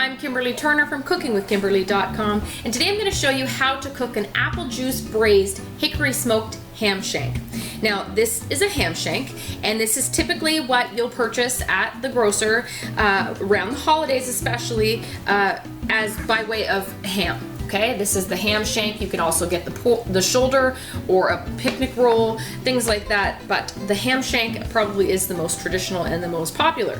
I'm Kimberly Turner from cookingwithkimberly.com, and today I'm going to show you how to cook an apple juice braised hickory smoked ham shank. Now this is a ham shank, and this is typically what you'll purchase at the grocer around the holidays, especially as by way of ham. Okay, this is the ham shank. You can also get the shoulder or a picnic roll, things like that, but the ham shank probably is the most traditional and the most popular.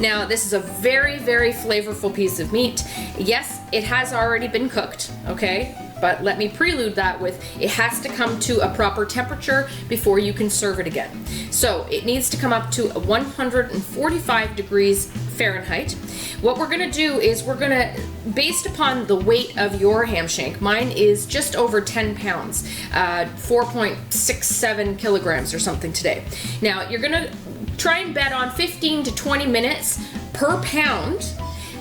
Now, this is a very, very flavorful piece of meat. Yes, it has already been cooked, okay? But let me prelude that with, it has to come to a proper temperature before you can serve it again. So it needs to come up to 145 degrees Fahrenheit. What we're gonna do is based upon the weight of your ham shank, mine is just over 10 pounds, 4.67 kilograms or something today. Now you're gonna try and bet on 15 to 20 minutes per pound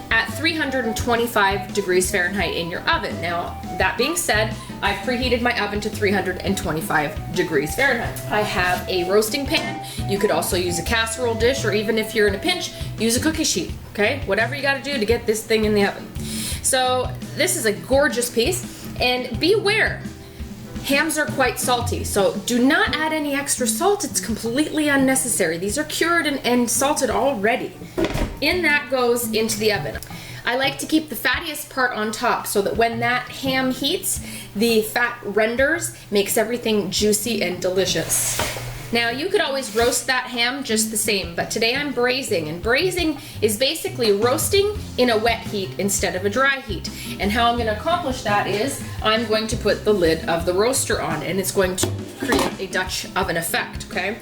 at 325 degrees Fahrenheit in your oven. Now, that being said, I've preheated my oven to 325 degrees Fahrenheit. I have a roasting pan. You could also use a casserole dish, or even if you're in a pinch, use a cookie sheet, okay? Whatever you gotta do to get this thing in the oven. So, this is a gorgeous piece, and beware, hams are quite salty, so do not add any extra salt. It's completely unnecessary. These are cured and salted already. In that goes into the oven. I like to keep the fattiest part on top so that when that ham heats, the fat renders, makes everything juicy and delicious. Now you could always roast that ham just the same, but today I'm braising, and braising is basically roasting in a wet heat instead of a dry heat. And how I'm going to accomplish that is I'm going to put the lid of the roaster on, and it's going to create a Dutch oven effect, okay?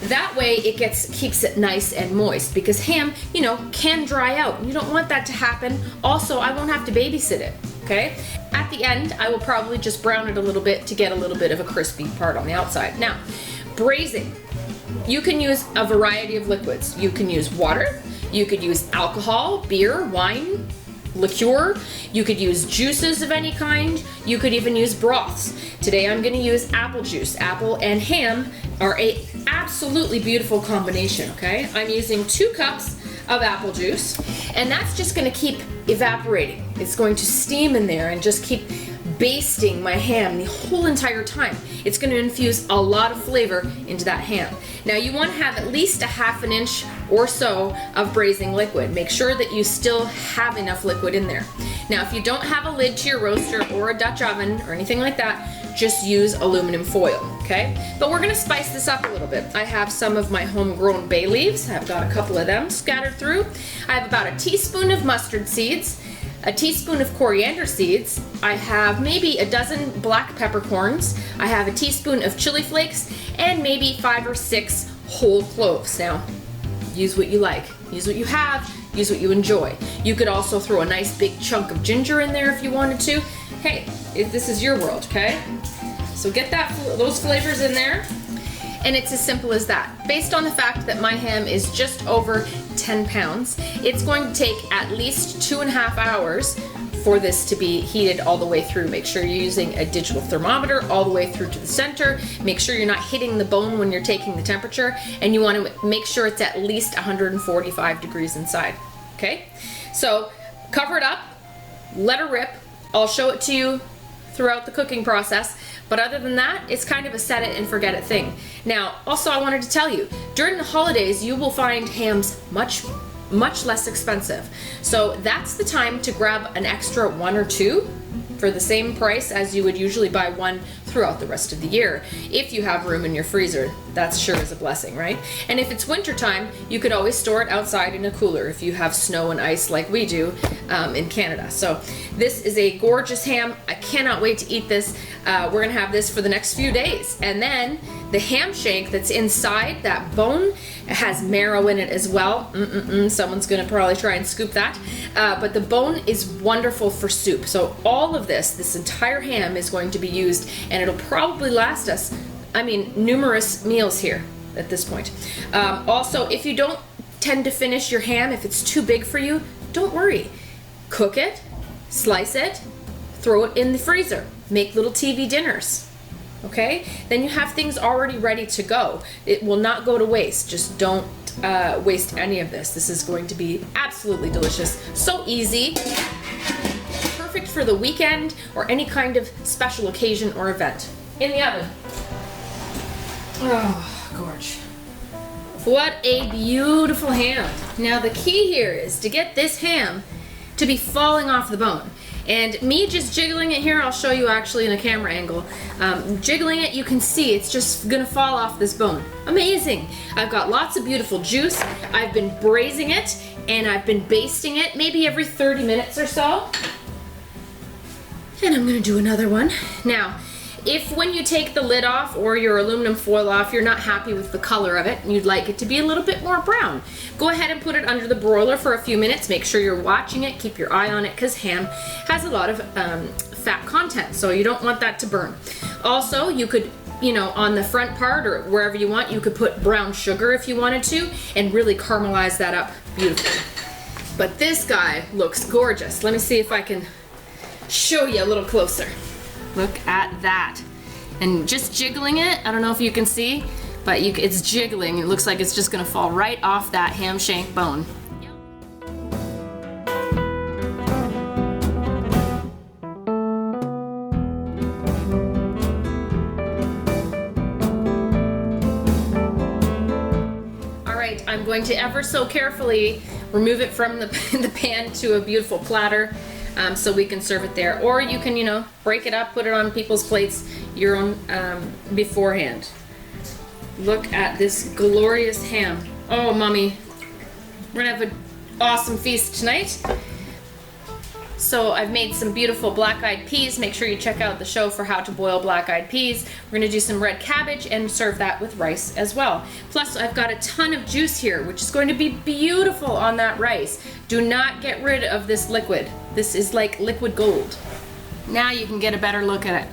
That way it keeps it nice and moist, because ham, you know, can dry out. You don't want that to happen. Also, I won't have to babysit it, okay? At the end, I will probably just brown it a little bit to get a little bit of a crispy part on the outside. Now, braising. You can use a variety of liquids. You can use water, you could use alcohol, beer, wine, liqueur, you could use juices of any kind, you could even use broths. Today I'm going to use apple juice. Apple and ham are a absolutely beautiful combination, okay? I'm using 2 cups of apple juice, and that's just going to keep evaporating. It's going to steam in there and just keep basting my ham the whole entire time. It's going to infuse a lot of flavor into that ham. Now you want to have at least a ½ inch or so of braising liquid. Make sure that you still have enough liquid in there. Now if you don't have a lid to your roaster or a Dutch oven or anything like that, just use aluminum foil, okay? But we're going to spice this up a little bit. I have some of my homegrown bay leaves. I've got a couple of them scattered through. I have about a teaspoon of mustard seeds, a teaspoon of coriander seeds. I have maybe a dozen black peppercorns. I have a teaspoon of chili flakes, and maybe 5 or 6 whole cloves. Now, use what you like. Use what you have. Use what you enjoy. You could also throw a nice big chunk of ginger in there if you wanted to. Hey, this is your world, okay? So get those flavors in there, and it's as simple as that. Based on the fact that my ham is just over 10 pounds, it's going to take at least 2.5 hours for this to be heated all the way through. Make sure you're using a digital thermometer all the way through to the center. Make sure you're not hitting the bone when you're taking the temperature, and you want to make sure it's at least 145 degrees inside, okay? So cover it up, let her rip. I'll show it to you throughout the cooking process, but other than that, it's kind of a set it and forget it thing. Now, also I wanted to tell you, during the holidays, you will find hams much less expensive. So that's the time to grab an extra 1 or 2 for the same price as you would usually buy one throughout the rest of the year. If you have room in your freezer, that sure is a blessing, right? And if it's winter time, you could always store it outside in a cooler if you have snow and ice like we do in Canada. So this is a gorgeous ham. I cannot wait to eat this. We're gonna have this for the next few days. And then the ham shank that's inside that bone has marrow in it as well. Someone's gonna probably try and scoop that. But the bone is wonderful for soup. So all of this entire ham is going to be used, and it'll probably last us, I mean, numerous meals here at this point. Also, if you don't tend to finish your ham, if it's too big for you, don't worry. Cook it, slice it, throw it in the freezer. Make little TV dinners. Okay? Then you have things already ready to go. It will not go to waste. Just don't waste any of this. This is going to be absolutely delicious. So easy. Perfect for the weekend or any kind of special occasion or event. In the oven. Oh, gorge. What a beautiful ham. Now the key here is to get this ham to be falling off the bone. And me just jiggling it here, I'll show you actually in a camera angle. Jiggling it, you can see it's just gonna fall off this bone. Amazing. I've got lots of beautiful juice. I've been braising it and I've been basting it maybe every 30 minutes or so. And I'm gonna do another one. Now, if when you take the lid off or your aluminum foil off, you're not happy with the color of it and you'd like it to be a little bit more brown, go ahead and put it under the broiler for a few minutes. Make sure you're watching it, keep your eye on it, because ham has a lot of fat content, so you don't want that to burn. Also, you could, you know, on the front part or wherever you want, you could put brown sugar if you wanted to and really caramelize that up beautifully. But this guy looks gorgeous. Let me see if I can show you a little closer. Look at that. And just jiggling it, I don't know if you can see, but it's jiggling. It looks like it's just gonna fall right off that ham shank bone. All right, I'm going to ever so carefully remove it from the pan to a beautiful platter. So we can serve it there, or you can, you know, break it up, put it on people's plates your own beforehand. Look at this glorious ham. Oh, mommy, we're gonna have an awesome feast tonight. So I've made some beautiful black-eyed peas. Make sure you check out the show for how to boil black-eyed peas. We're gonna do some red cabbage and serve that with rice as well. Plus I've got a ton of juice here, which is going to be beautiful on that rice. Do not get rid of this liquid. This is like liquid gold. Now you can get a better look at it.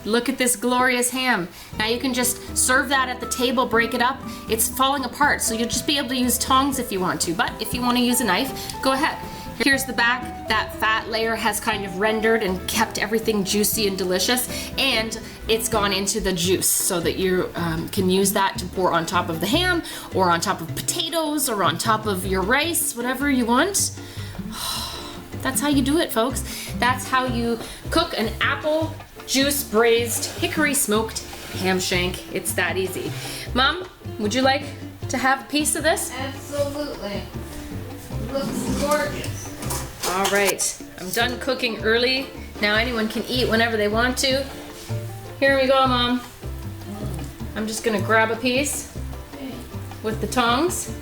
Look at this glorious ham. Now you can just serve that at the table, break it up. It's falling apart, so you'll just be able to use tongs if you want to, but if you want to use a knife, go ahead. Here's the back. That fat layer has kind of rendered and kept everything juicy and delicious, and it's gone into the juice so that you can use that to pour on top of the ham or on top of potatoes or on top of your rice, whatever you want. That's how you do it, folks. That's how you cook an apple juice braised hickory smoked ham shank. It's that easy. Mom, would you like to have a piece of this? Absolutely. Looks gorgeous. All right, I'm done cooking early. Now anyone can eat whenever they want to. Here we go, Mom. I'm just gonna grab a piece with the tongs.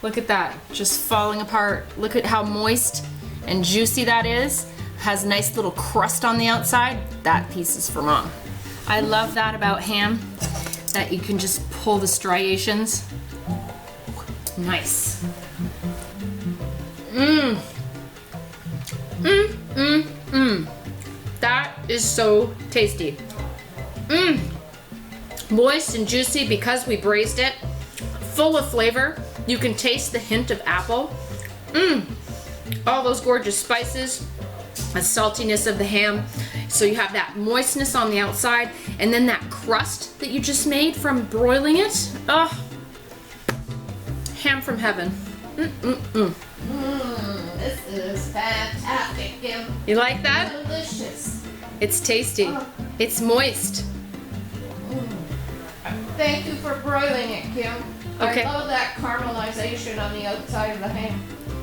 Look at that, just falling apart. Look at how moist and juicy that is. Has a nice little crust on the outside. That piece is for Mom. I love that about ham, that you can just pull the striations. Nice. Mmm. Mmm, mmm, mmm. That is so tasty. Mmm. Moist and juicy because we braised it. Full of flavor. You can taste the hint of apple. Mmm. All those gorgeous spices. The saltiness of the ham. So you have that moistness on the outside and then that crust that you just made from broiling it. Oh. Ham from heaven. This is fantastic, Kim. You like that? Delicious. It's tasty. It's moist. Thank you for broiling it, Kim. Okay. I love that caramelization on the outside of the ham.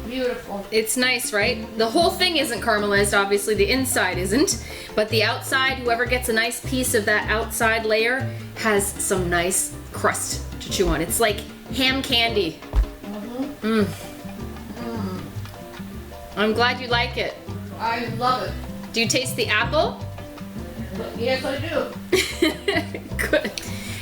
Beautiful. It's nice, right? The whole thing isn't caramelized, obviously the inside isn't, but the outside, whoever gets a nice piece of that outside layer has some nice crust to chew on. It's like ham candy. Mmm. I'm glad you like it. I love it. Do you taste the apple? Yes, I do. Good.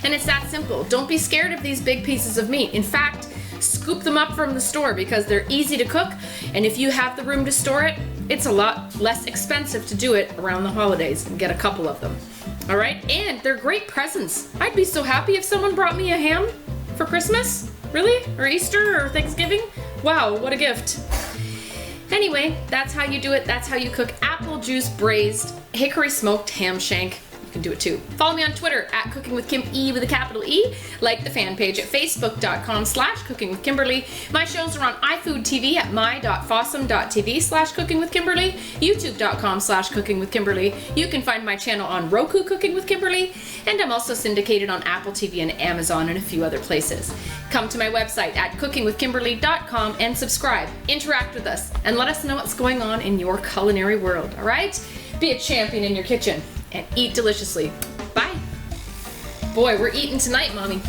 And it's that simple. Don't be scared of these big pieces of meat. In fact, scoop them up from the store because they're easy to cook, and if you have the room to store it, it's a lot less expensive to do it around the holidays and get a couple of them. All right, and they're great presents. I'd be so happy if someone brought me a ham for Christmas. Really? Or Easter or Thanksgiving? Wow, what a gift. Anyway, that's how you do it. That's how you cook apple juice braised hickory smoked ham shank. you can do it too. Follow me on Twitter at Cooking with Kim E with a capital E. Like the fan page at facebook.com/Cooking with Kimberly. My shows are on iFood TV at my.fossum.tv/Cooking with Kimberly, youtube.com/Cooking with Kimberly. You can find my channel on Roku, Cooking with Kimberly, and I'm also syndicated on Apple TV and Amazon and a few other places. Come to my website at cookingwithkimberly.com and subscribe. Interact with us and let us know what's going on in your culinary world, all right? Be a champion in your kitchen and eat deliciously. Bye. Boy, we're eating tonight, Mommy.